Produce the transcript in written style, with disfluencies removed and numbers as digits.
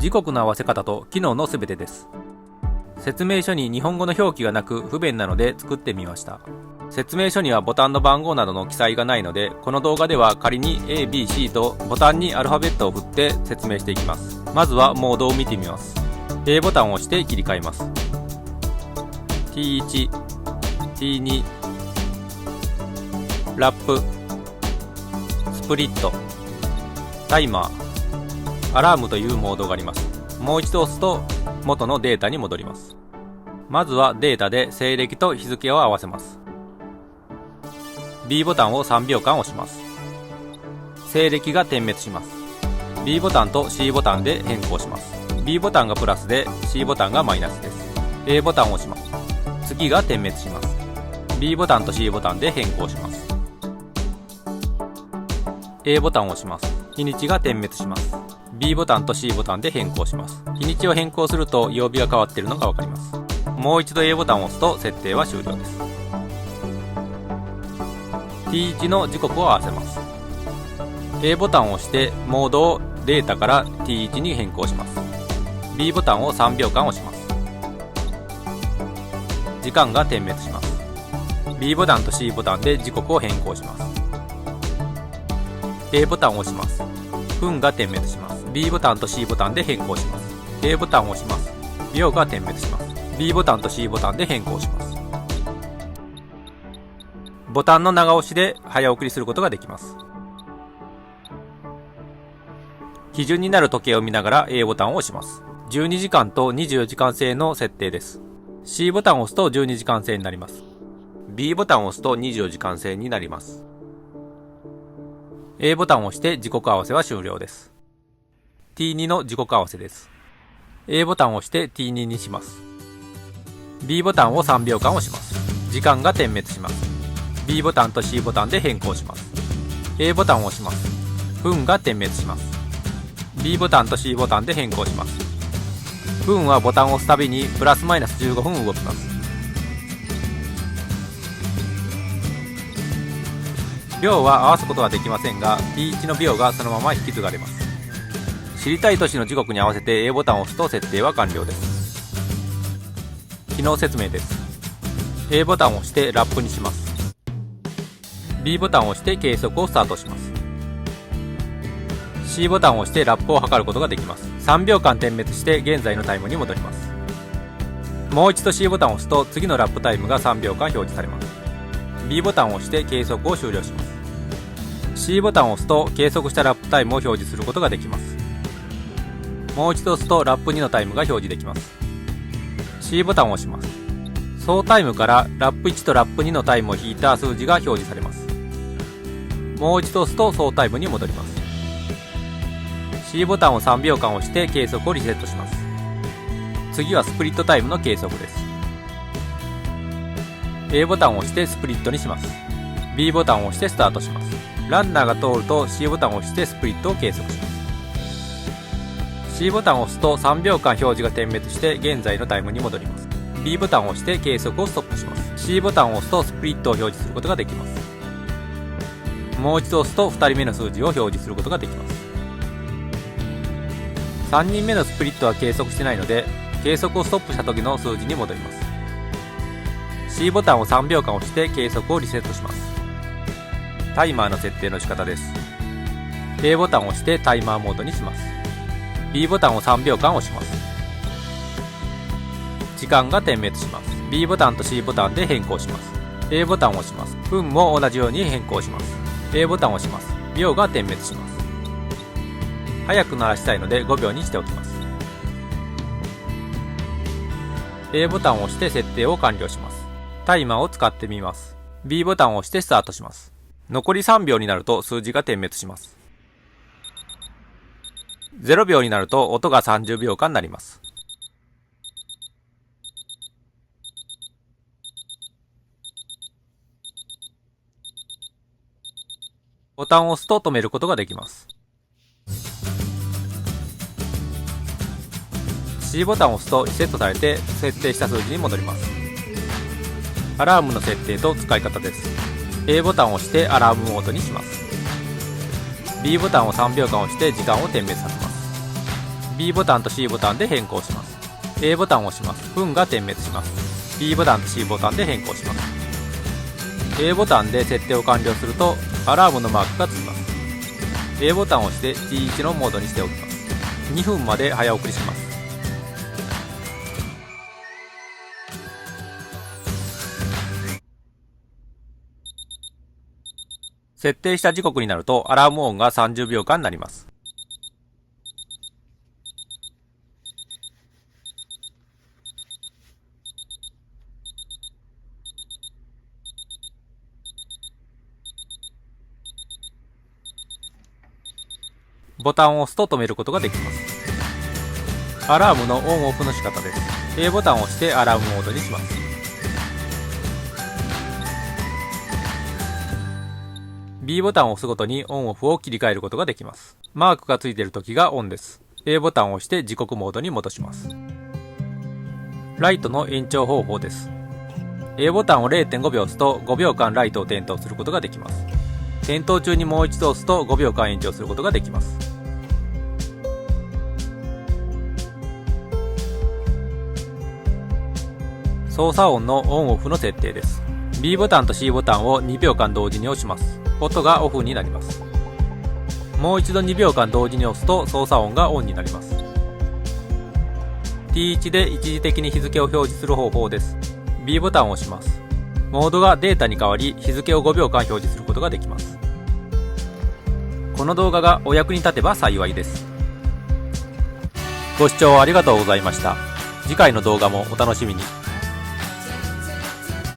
時刻の合わせ方と機能のすべてです。説明書に日本語の表記がなく不便なので作ってみました。説明書にはボタンの番号などの記載がないので、この動画では仮に A、B、C とボタンにアルファベットを振って説明していきます。まずはモードを見てみます。A ボタンを押して切り替えます。T1、T2、ラップ、スプリット、タイマー、アラームというモードがあります。もう一度押すと元のデータに戻ります。まずはデータで西暦と日付を合わせます。B ボタンを3秒間押します。西暦が点滅します。B ボタンと C ボタンで変更します。B ボタンがプラスで C ボタンがマイナスです。A ボタンを押します。月が点滅します。B ボタンと C ボタンで変更します。A ボタンを押します。日にちが点滅します。B ボタンと C ボタンで変更します。日にちを変更すると曜日が変わっているのがわかります。もう一度 A ボタンを押すと設定は終了です。T1 の時刻を合わせます。A ボタンを押してモードをデータから T1 に変更します。B ボタンを3秒間押します。時間が点滅します。B ボタンと C ボタンで時刻を変更します。A ボタンを押します。分が点滅します。B ボタンと C ボタンで変更します。A ボタンを押します。秒が点滅します。B ボタンと C ボタンで変更します。ボタンの長押しで早送りすることができます。基準になる時計を見ながら A ボタンを押します。12時間と24時間制の設定です。C ボタンを押すと12時間制になります。B ボタンを押すと24時間制になります。A ボタンを押して時刻合わせは終了です。T2 の時刻合わせです。A ボタンを押して T2 にします。B ボタンを3秒間押します。時間が点滅します。B ボタンと C ボタンで変更します。A ボタンを押します。分が点滅します。B ボタンと C ボタンで変更します。分はボタンを押すたびにプラスマイナス15分動きます。秒は合わすことはできませんが T1 の秒がそのまま引き継がれます。知りたい年の時刻に合わせて A ボタンを押すと設定は完了です。機能説明です。 A ボタンを押してラップにします。 B ボタンを押して計測をスタートします。 C ボタンを押してラップを測ることができます。3秒間点滅して現在のタイムに戻ります。もう一度 C ボタンを押すと次のラップタイムが3秒間表示されます。 B ボタンを押して計測を終了します。 C ボタンを押すと計測したラップタイムを表示することができます。もう一度押すとラップ2のタイムが表示できます。 C ボタンを押します。総タイムからラップ1とラップ2のタイムを引いた数字が表示されます。もう一度押すと総タイムに戻ります。 C ボタンを3秒間押して計測をリセットします。次はスプリットタイムの計測です。 A ボタンを押してスプリットにします。 B ボタンを押してスタートします。ランナーが通ると C ボタンを押してスプリットを計測します。 C ボタンを押すと3秒間表示が点滅して現在のタイムに戻ります。 B ボタンを押して計測をストップします。 C ボタンを押すとスプリットを表示することができます。もう一度押すと2人目の数字を表示することができます。3人目のスプリットは計測してないので計測をストップした時の数字に戻ります。 C ボタンを3秒間押して計測をリセットします。タイマーの設定の仕方です。 A ボタンを押してタイマーモードにします。 B ボタンを3秒間押します。時間が点滅します。 B ボタンと C ボタンで変更します。 A ボタンを押します。分も同じように変更します。 A ボタンを押します。秒が点滅します。早く鳴らしたいので5秒にしておきます。 A ボタンを押して設定を完了します。タイマーを使ってみます。 B ボタンを押してスタートします。残り3秒になると数字が点滅します。0秒になると音が30秒間になります。ボタンを押すと止めることができます。 C ボタンを押すとリセットされて設定した数字に戻ります。アラームの設定と使い方です。 A ボタンを押してアラームモードにします。 B ボタンを3秒間押して時間を点滅させます。B ボタンと C ボタンで変更します。A ボタンを押します。糞が点滅します。B ボタンと C ボタンで変更します。A ボタンで設定を完了するとアラームのマークがつきます。A ボタンを押して T1 のモードにしておきます。2分まで早送りします。設定した時刻になるとアラーム音が30秒間になります。ボタンを押すと止めることができます。アラームのオンオフの仕方です。A ボタンを押してアラームモードにします。B ボタンを押すごとにオンオフを切り替えることができます。マークがついている時がオンです。A ボタンを押して時刻モードに戻します。ライトの延長方法です。A ボタンを 0.5 秒押すと5秒間ライトを点灯することができます。点灯中にもう一度押すと5秒間延長することができます。操作音のオンオフの設定です。B ボタンと C ボタンを2秒間同時に押します。音がオフになります。もう一度2秒間同時に押すと操作音がオンになります。T1 で一時的に日付を表示する方法です。B ボタンを押します。モードがデータに変わり日付を5秒間表示することができます。この動画がお役に立てば幸いです。ご視聴ありがとうございました。次回の動画もお楽しみに。